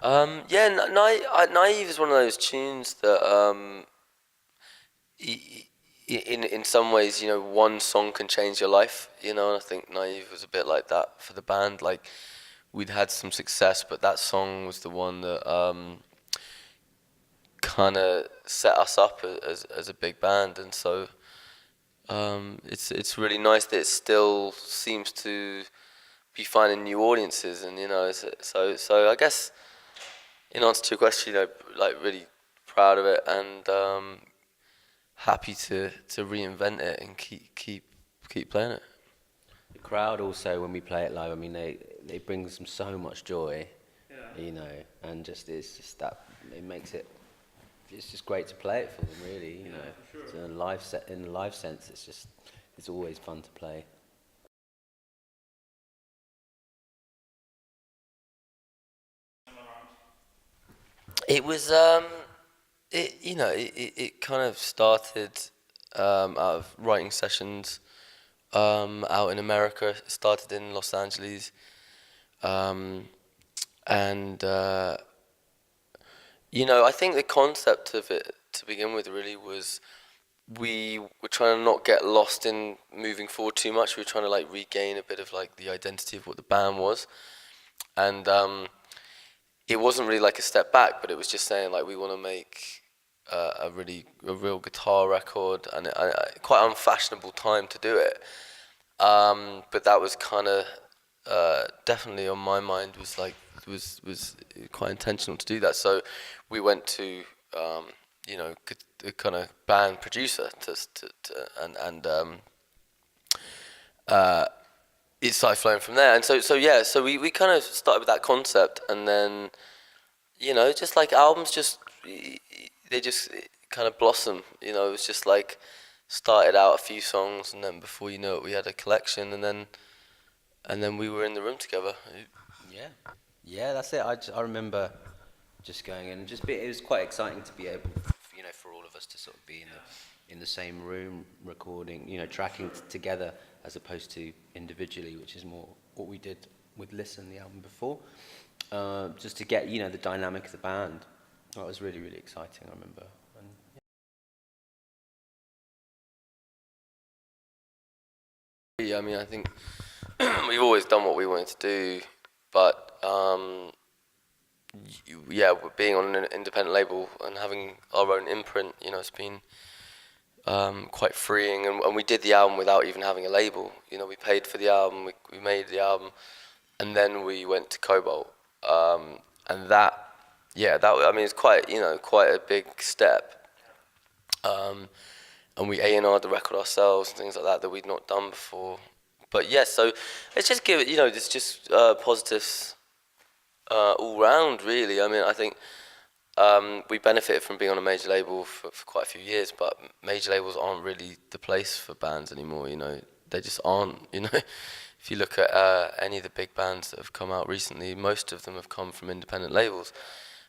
Yeah, Naive is one of those tunes that in some ways, one song can change your life, and I think Naive was a bit like that for the band. Like, we'd had some success, but that song was the one that kind of set us up as a big band, and so it's really nice that it still seems to be finding new audiences, and so I guess in answer to your question, like really proud of it, and happy to reinvent it and keep playing it. The crowd also, when we play it live, I mean, they brings them so much joy, and just it's just that it makes it. It's just great to play it for them, really. For So sure. in a live sense, it's always fun to play. It was it kind of started out of writing sessions out in America. It started in Los Angeles, um, and I think the concept of it to begin with really was we were trying to not get lost in moving forward too much. We were trying to like regain a bit of like the identity of what the band was, and it wasn't really like a step back, but it was just saying like we want to make a real guitar record, and quite unfashionable time to do it. But that was kind of definitely on my mind, was quite intentional to do that. So we went to a kind of band producer and uh, it started flowing from there. And so we kind of started with that concept, and then just like albums, they just kind of blossom. It was just like started out a few songs, and then before you know it, we had a collection, and then we were in the room together. Yeah, yeah, that's it. I remember just going in and it was quite exciting to be able, for all of us to sort of be in the same room recording, tracking together as opposed to individually, which is more what we did with Listen, the album before. Just to get, the dynamic of the band. That was really, really exciting, I remember. And Yeah, I mean, I think we've always done what we wanted to do, but yeah, being on an independent label and having our own imprint, it's been quite freeing. And we did the album without even having a label. We paid for the album, we made the album, and then we went to Cobalt. And I mean, it's quite a big step. And we A&R'd the record ourselves and things like that we'd not done before. But yeah, so let's just give it, it's just positives all round, really. I mean, I think we benefited from being on a major label for quite a few years, but major labels aren't really the place for bands anymore. They just aren't. If you look at any of the big bands that have come out recently, most of them have come from independent labels.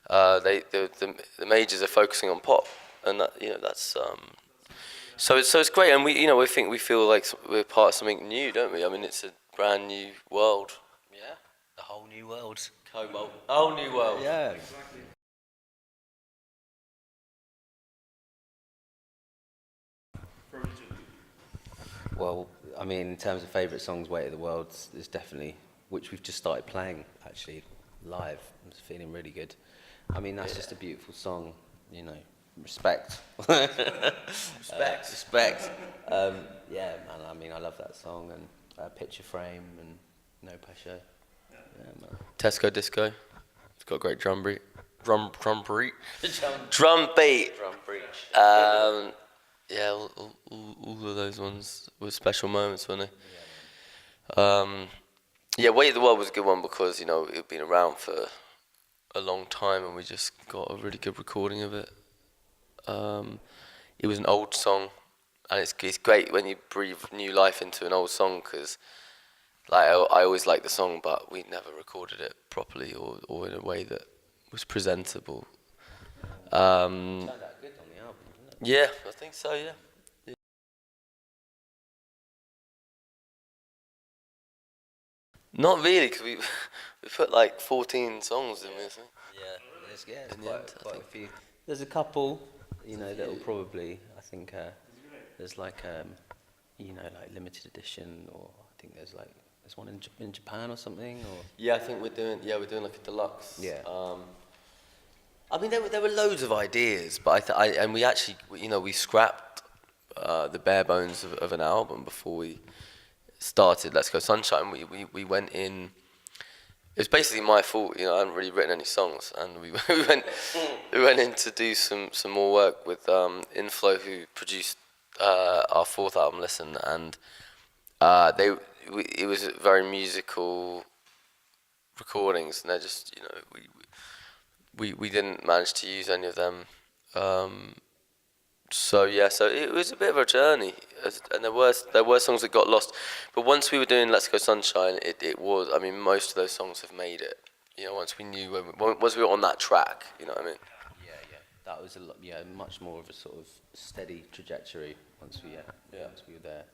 The majors are focusing on pop, and that's so it's great, and we feel like we're part of something new, don't we? I mean, it's a brand new world. yeah, the whole new world. Cobalt, whole new world. Yeah. Exactly. For each of you. Well, I mean, in terms of favourite songs, Weight of the World is definitely, which we've just started playing, actually, live. I'm just feeling really good. I mean, that's just a beautiful song, respect. Respect. Yeah, man, I mean, I love that song, and Picture Frame, and No Pressure. Yeah, man. Tesco Disco. It's got a great drum beat. Drum beat. Drum, Drum beat. drum breach. Yeah, all of those ones were special moments, weren't they? Yeah, Weight of the World was a good one because it'd been around for a long time, and we just got a really good recording of it. It was an old song, and it's great when you breathe new life into an old song because like I always liked the song, but we never recorded it properly or in a way that was presentable. Um, Turned out good on the album, didn't it? yeah, I think so. Yeah. Not really, because we we put like 14 songs in this. There's In the end, I quite a think. few. There's a couple, you know, that will few. probably, I think, there's like, you know, like limited edition, or I think there's one in Japan or something, or. Yeah, I think we're doing like a deluxe. Yeah. I mean, there were loads of ideas, but and we actually, you know, we scrapped the bare bones of an album before we started Let's Go Sunshine. We went in. It was basically my fault, you know. I hadn't really written any songs, and we went in to do some more work with Inflow, who produced our fourth album, Listen, and it was very musical recordings, and they're just, you know, we didn't manage to use any of them. So yeah, so it was a bit of a journey, and there were songs that got lost, but once we were doing Let's Go Sunshine, it was. I mean, most of those songs have made it. You know, once we knew once we were on that track, you know what I mean. Yeah. That was a lot, yeah, much more of a sort of steady trajectory once we were there.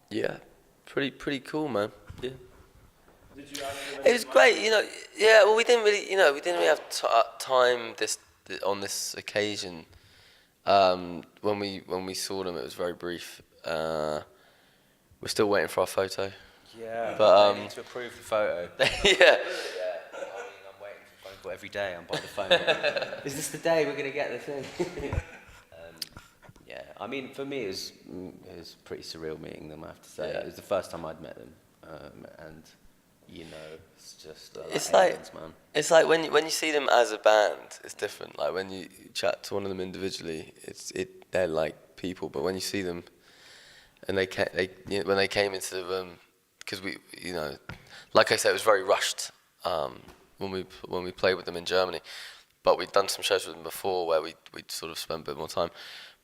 Yeah, pretty cool, man. Yeah. Did you ask It was great, you know. Yeah, well, we didn't really, you know, we didn't really have time on this occasion. When we saw them, it was very brief. We're still waiting for our photo. Yeah, But, they need to approve the photo. Yeah. Yeah, I mean, I'm waiting for a phone call every day. I'm by the phone. Is this the day we're gonna get the thing? Yeah, I mean, for me, it was a pretty surreal meeting them. I have to say, Yeah. it was the first time I'd met them, and you know, it's just It's aliens, man. It's like when you see them as a band, it's different. Like when you chat to one of them individually, they're like people. But when you see them, and when they came into the room, because we, you know, like I said, it was very rushed when we played with them in Germany. But we'd done some shows with them before where we'd sort of spent a bit more time.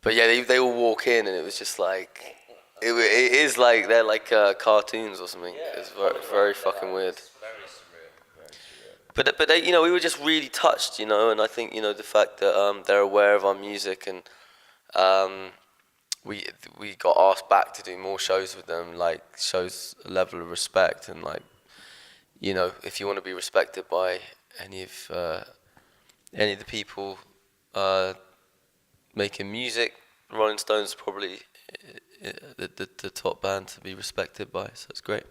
But yeah, they all walk in, and it was just like it is like they're like cartoons or something. It's very fucking weird. Very surreal. Very surreal. But they, you know, we were just really touched, you know, and I think, you know, the fact that they're aware of our music, and we got asked back to do more shows with them, like, shows a level of respect. And like, you know, if you want to be respected by any of the people making music, Rolling Stones is probably the top band to be respected by, so it's great.